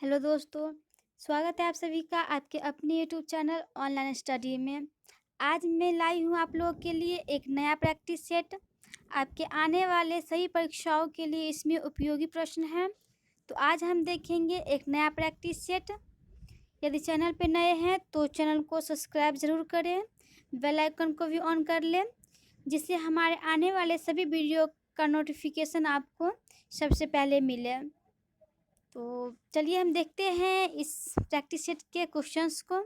Hello दोस्तों, स्वागत है आप सभी का आपके अपने यूट्यूब चैनल ऑनलाइन स्टडी में। आज मैं लाई हूँ आप लोगों के लिए एक नया प्रैक्टिस सेट। आपके आने वाले सभी परीक्षाओं के लिए इसमें उपयोगी प्रश्न हैं। तो आज हम देखेंगे एक नया प्रैक्टिस सेट। यदि चैनल पर नए हैं तो चैनल को सब्सक्राइब ज़रूर करें, बेल आइकन को भी ऑन कर लें, जिससे हमारे आने वाले सभी वीडियो का नोटिफिकेशन आपको सबसे पहले मिले। तो चलिए हम देखते हैं इस प्रैक्टिस सेट के क्वेश्चंस को।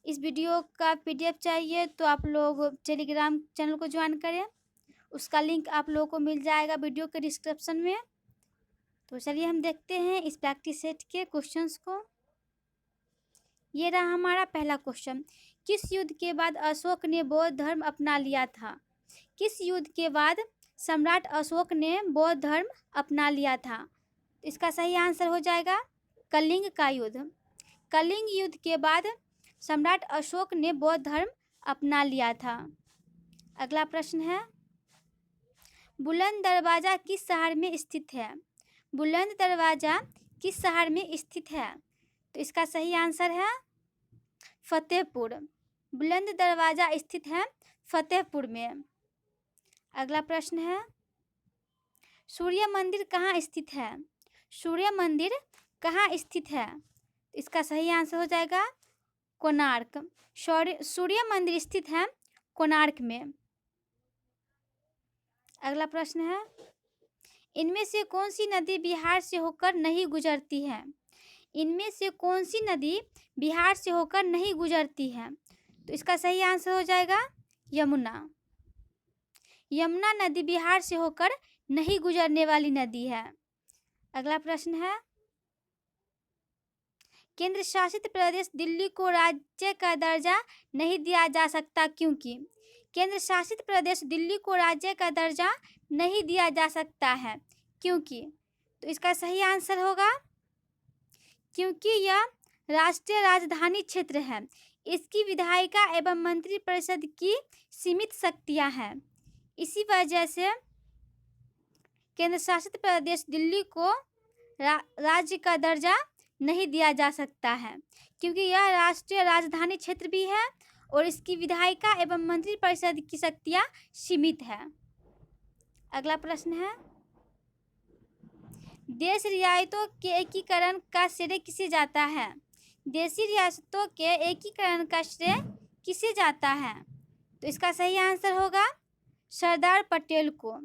इस वीडियो का पीडीएफ चाहिए तो आप लोग टेलीग्राम चैनल को ज्वाइन करें, उसका लिंक आप लोगों को मिल जाएगा वीडियो के डिस्क्रिप्शन में। तो चलिए हम देखते हैं इस प्रैक्टिस सेट के क्वेश्चंस को। ये रहा हमारा पहला क्वेश्चन। किस युद्ध के बाद अशोक ने बौद्ध धर्म अपना लिया था? किस युद्ध के बाद सम्राट अशोक ने बौद्ध धर्म अपना लिया था? इसका सही आंसर हो जाएगा कलिंग का युद्ध। कलिंग युद्ध के बाद सम्राट अशोक ने बौद्ध धर्म अपना लिया था। अगला प्रश्न है, बुलंद दरवाज़ा किस शहर में स्थित है? बुलंद दरवाज़ा किस शहर में स्थित है? तो इसका सही आंसर है फतेहपुर। बुलंद दरवाज़ा स्थित है फतेहपुर में। अगला प्रश्न है, सूर्य मंदिर कहाँ स्थित है? सूर्य मंदिर कहाँ स्थित है? इसका सही आंसर हो जाएगा कोणार्क। सूर्य मंदिर स्थित है कोणार्क में। अगला प्रश्न है, इनमें से कौन सी नदी बिहार से होकर नहीं गुजरती है? इनमें से कौन सी नदी बिहार से होकर नहीं गुजरती है? तो इसका सही आंसर हो जाएगा यमुना। यमुना नदी बिहार से होकर नहीं गुजरने वाली नदी है। अगला प्रश्न है, केंद्र शासित प्रदेश दिल्ली को राज्य का दर्जा नहीं दिया जा सकता क्योंकि? केंद्र शासित प्रदेश दिल्ली को राज्य का दर्जा नहीं दिया जा सकता है क्योंकि? तो इसका सही आंसर होगा क्योंकि यह राष्ट्रीय राजधानी क्षेत्र है। इसकी विधायिका एवं मंत्रिपरिषद की सीमित शक्तियां हैं। इसी वजह से केंद्र शासित प्रदेश दिल्ली को राज्य का दर्जा नहीं दिया जा सकता है क्योंकि यह राष्ट्रीय राजधानी क्षेत्र भी है और इसकी विधायिका एवं मंत्रिपरिषद की शक्तियां सीमित है। अगला प्रश्न है, देश रियासतों के एकीकरण का श्रेय किसे जाता है? देशी रियासतों के एकीकरण का श्रेय किसे जाता है? तो इसका सही आंसर होगा सरदार पटेल को।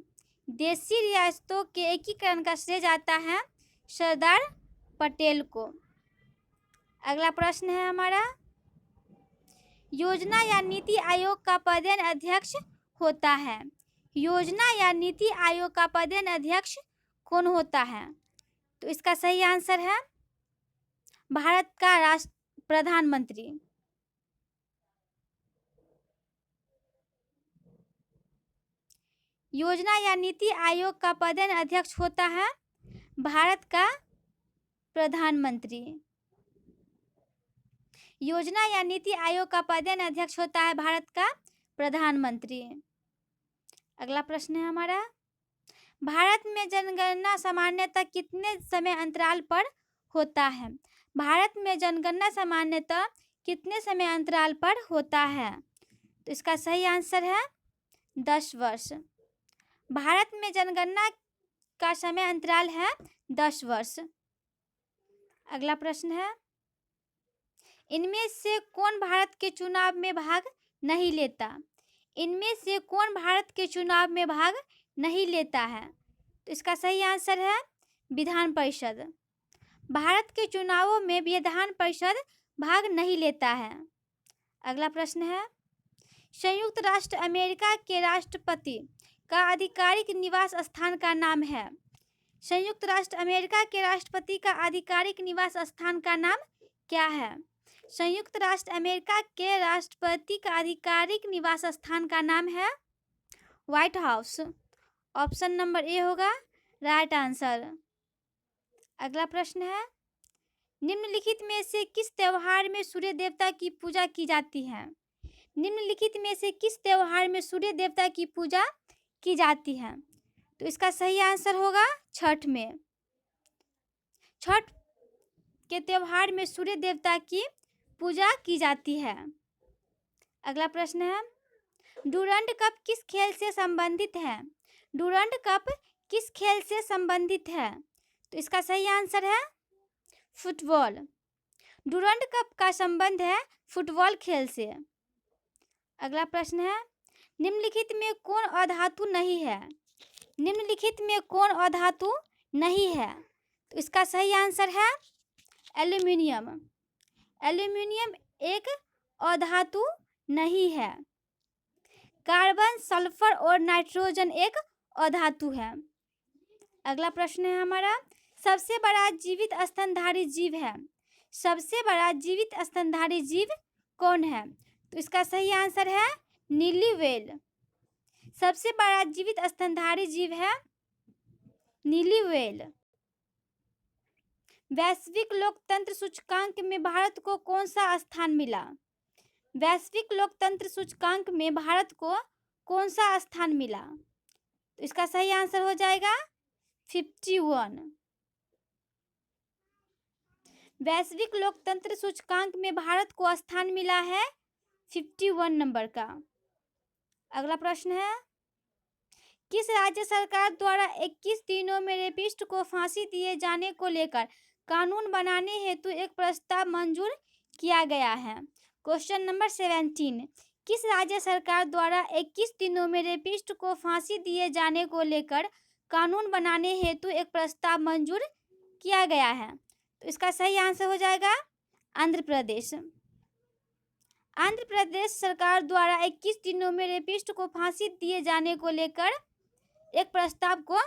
देशी रियासतों के एकीकरण का श्रेय जाता है सरदार पटेल को। अगला प्रश्न है हमारा, योजना या नीति आयोग का पदेन अध्यक्ष होता है? योजना या नीति आयोग का पदेन अध्यक्ष कौन होता है? तो इसका सही आंसर है भारत का प्रधानमंत्री। योजना या नीति आयोग का पदेन अध्यक्ष होता है भारत का प्रधानमंत्री। योजना या नीति आयोग का पदेन अध्यक्ष होता है भारत का प्रधानमंत्री। अगला प्रश्न है हमारा, भारत में जनगणना सामान्यतः कितने समय अंतराल पर होता है? भारत में जनगणना सामान्यतः कितने समय अंतराल पर होता है? तो इसका सही आंसर है 10 वर्ष। भारत में जनगणना का समय अंतराल है 10 वर्ष। अगला प्रश्न है, इनमें से कौन भारत के चुनाव में भाग नहीं लेता? इनमें से कौन भारत के चुनाव में भाग नहीं लेता है? तो इसका सही आंसर है विधान परिषद। भारत के चुनावों में विधान परिषद भाग नहीं लेता है। अगला प्रश्न है, संयुक्त राष्ट्र अमेरिका के राष्ट्रपति का आधिकारिक निवास स्थान का नाम है? संयुक्त राष्ट्र अमेरिका के राष्ट्रपति का आधिकारिक निवास स्थान का नाम क्या है? संयुक्त राष्ट्र अमेरिका के राष्ट्रपति का आधिकारिक निवास स्थान का नाम है white house. Option number A होगा राइट आंसर। अगला प्रश्न है, निम्नलिखित में से किस त्योहार में सूर्य देवता की पूजा की जाती है? निम्नलिखित में से किस त्योहार में सूर्य देवता की पूजा की जाती है? तो इसका सही आंसर होगा छठ में। छठ के त्योहार में सूर्य देवता की पूजा की जाती है? अगला प्रश्न है, डूरंड कप किस खेल से संबंधित है? डूरंड कप किस खेल से संबंधित है? तो इसका सही आंसर है फुटबॉल। डूरंड कप का संबंध है फुटबॉल खेल से। अगला प्रश्न है, निम्नलिखित में कौन अधातु नहीं है? निम्नलिखित में कौन अधातु नहीं है? तो इसका सही आंसर है एल्यूमिनियम। एल्यूमिनियम एक अधातु नहीं है। कार्बन, सल्फर और नाइट्रोजन एक अधातु है। अगला प्रश्न है हमारा, सबसे बड़ा जीवित स्तनधारी जीव है? सबसे बड़ा जीवित स्तनधारी जीव कौन है? तो इसका सही आंसर है नीली व्हेल। सबसे बड़ा जीवित स्तनधारी जीव है नीली व्हेल। वैश्विक लोकतंत्र सूचकांक में भारत को कौन सा स्थान मिला? वैश्विक लोकतंत्र सूचकांक में भारत को कौन सा स्थान मिला? तो इसका सही आंसर हो जाएगा 51। वैश्विक लोकतंत्र सूचकांक में भारत को स्थान मिला है 51 नंबर का। अगला प्रश्न है, किस राज्य सरकार द्वारा 21 दिनों में रेपिस्ट को फांसी दिए जाने को लेकर कानून बनाने हेतु एक प्रस्ताव मंजूर किया गया है? क्वेश्चन नंबर 17, किस राज्य सरकार द्वारा 21 दिनों में रेपिस्ट को फांसी दिए जाने को लेकर कानून बनाने हेतु एक प्रस्ताव मंजूर किया गया है? तो इसका सही आंसर हो जाएगा आंध्र प्रदेश। आंध्र प्रदेश सरकार द्वारा 21 दिनों में रेपिस्ट को फांसी दिए जाने को लेकर एक प्रस्ताव को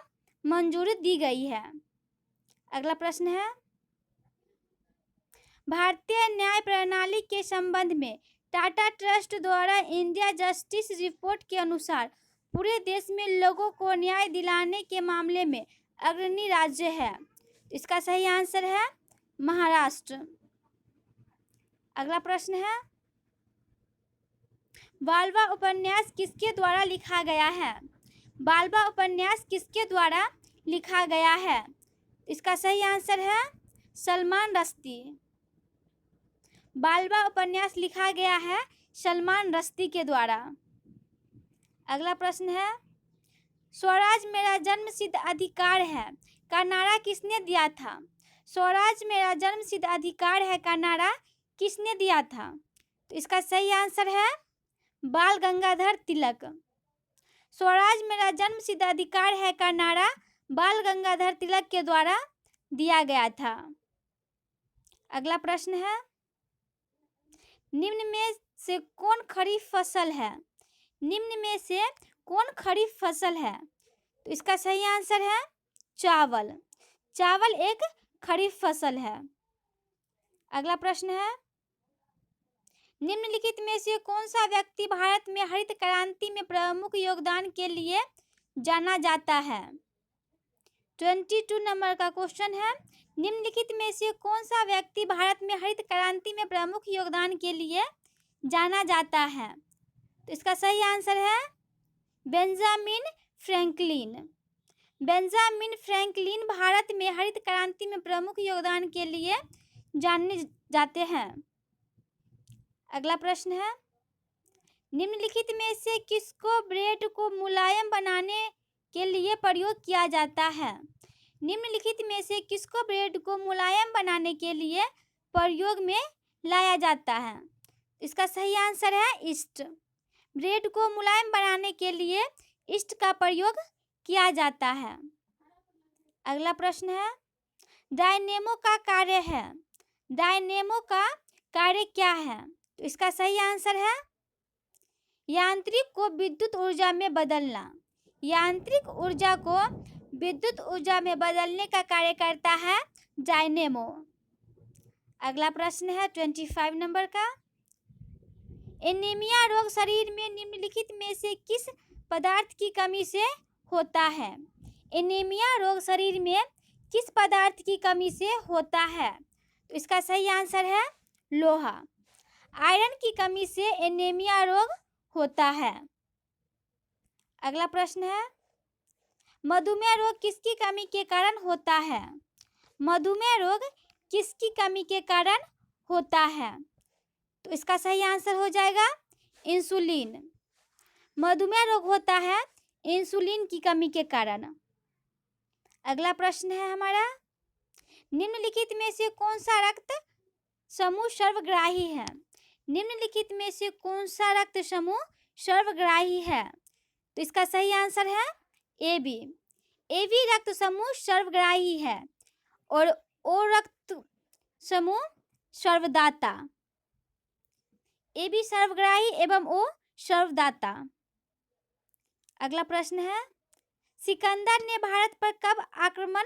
मंजूरी दी गई है। अगला प्रश्न है, भारतीय न्याय प्रणाली के संबंध में टाटा ट्रस्ट द्वारा इंडिया जस्टिस रिपोर्ट के अनुसार पूरे देश में लोगों को न्याय दिलाने के मामले में अग्रणी राज्य है। इसका सही आंसर है महाराष्ट्र। अगला प्रश्न है, बालवा उपन्यास किसके द्वारा लिखा गया है? बालवा उपन्यास किसके द्वारा लिखा गया है? इसका सही आंसर है सलमान रश्दी। बालवा उपन्यास लिखा गया है सलमान रश्दी के द्वारा। अगला प्रश्न है, स्वराज मेरा जन्मसिद्ध अधिकार है का नारा किसने दिया था? स्वराज मेरा जन्मसिद्ध अधिकार है का नारा किसने दिया था? तो इसका सही आंसर है बाल गंगाधर तिलक। स्वराज मेरा जन्मसिद्ध अधिकार है का नारा बाल गंगाधर तिलक के द्वारा दिया गया था। अगला प्रश्न है, निम्न में से कौन खरीफ फसल है? निम्न में से कौन खरीफ फसल है? तो इसका सही आंसर है चावल। चावल एक खरीफ फसल है। अगला प्रश्न है, निम्नलिखित में से कौन सा व्यक्ति भारत में हरित क्रांति में प्रमुख योगदान के लिए जाना जाता है? 22 नंबर का क्वेश्चन है, निम्नलिखित में से कौन सा व्यक्ति भारत में हरित क्रांति में प्रमुख योगदान के लिए जाना जाता है? तो इसका सही आंसर है Benjamin Franklin. Benjamin Franklin Bharat में हरित क्रांति में प्रमुख योगदान के लिए जाने जाते हैं। अगला प्रश्न है, निम्नलिखित में से किसको ब्रेड को मुलायम बनाने के लिए प्रयोग किया जाता है? निम्नलिखित में से किसको ब्रेड को मुलायम बनाने के लिए प्रयोग में लाया जाता है? इसका सही आंसर है ईस्ट। ब्रेड को मुलायम बनाने के लिए ईस्ट का प्रयोग किया जाता है। अगला प्रश्न है, डायनेमो का कार्य है। डायनेमो का कार्य क्या है? तो इसका सही आंसर है यांत्रिक को विद्युत ऊर्जा में बदलना। यांत्रिक ऊर्जा को विद्युत ऊर्जा में बदलने का कार्य करता है डायनेमो। अगला प्रश्न है 25 नंबर का, एनीमिया रोग शरीर में निम्नलिखित में से किस पदार्थ की कमी से होता है? एनीमिया रोग शरीर में किस पदार्थ की कमी से होता है? तो इसका सही आंसर है लोहा। आयरन की कमी से एनीमिया रोग होता है। अगला प्रश्न है, मधुमेह रोग किसकी कमी के कारण होता है? मधुमेह रोग किसकी कमी के कारण होता है? तो इसका सही आंसर हो जाएगा इंसुलिन। मधुमेह रोग होता है इंसुलिन की कमी के कारण। अगला प्रश्न है हमारा, निम्नलिखित में से कौन सा रक्त समूह सर्वग्राही है? निम्नलिखित में से कौन सा रक्त समूह सर्वग्राही है? तो इसका सही आंसर है ए बी। ए बी रक्त समूह सर्वग्राही है और ओ रक्त समूह सर्वदाता। ए बी सर्वग्राही एवं ओ सर्वदाता। अगला प्रश्न है, सिकंदर ने भारत पर कब आक्रमण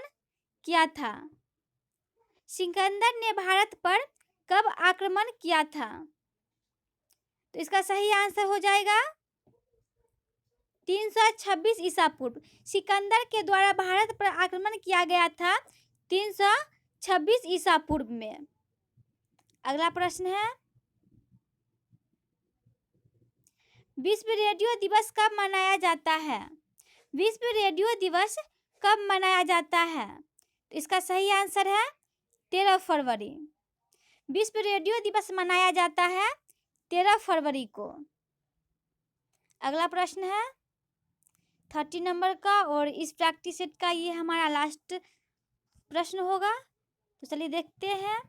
किया था? सिकंदर ने भारत पर कब आक्रमण किया था? तो इसका सही आंसर हो जाएगा 326 ईसा पूर्व। सिकंदर के द्वारा भारत पर आक्रमण किया गया था 326 ईसा पूर्व में। अगला प्रश्न है, विश्व रेडियो दिवस कब मनाया जाता है? विश्व रेडियो दिवस कब मनाया जाता है? तो इसका सही आंसर है 13 फरवरी। विश्व रेडियो दिवस मनाया जाता है 13 फरवरी को। अगला प्रश्न है 30 नंबर का और इस प्रैक्टिस सेट का ये हमारा लास्ट प्रश्न होगा। तो चलिए देखते हैं,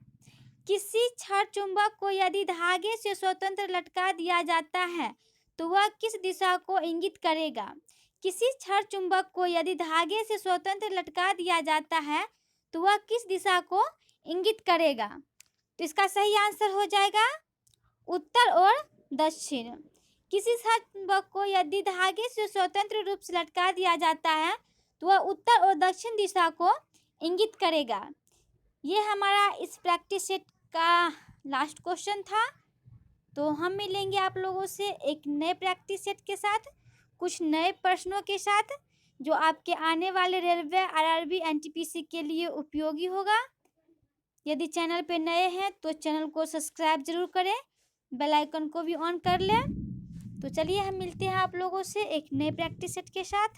किसी छड़ चुंबक को यदि धागे से स्वतंत्र लटका दिया जाता है तो वह किस दिशा को इंगित करेगा? किसी छड़ चुंबक को यदि धागे से स्वतंत्र लटका दिया जाता है तो वह किस दिशा को इंगित करेगा? तो इसका सही आंसर हो जाएगा उत्तर और दक्षिण। किसी छड़ चुंबक को यदि धागे से स्वतंत्र रूप से लटका दिया जाता है तो वह उत्तर और दक्षिण दिशा को इंगित करेगा। ये हमारा इस प्रैक्टिस सेट का लास्ट क्वेश्चन था। तो हम मिलेंगे आप लोगों से एक नए प्रैक्टिस सेट के साथ, कुछ नए प्रश्नों के साथ, जो आपके आने वाले रेलवे, आरआरबी, एनटीपीसी के लिए उपयोगी होगा। यदि चैनल पे नए हैं तो चैनल को सब्सक्राइब जरूर करें, बेल आइकन को भी ऑन कर लें। तो चलिए हम मिलते हैं आप लोगों से एक नए प्रैक्टिस सेट के साथ।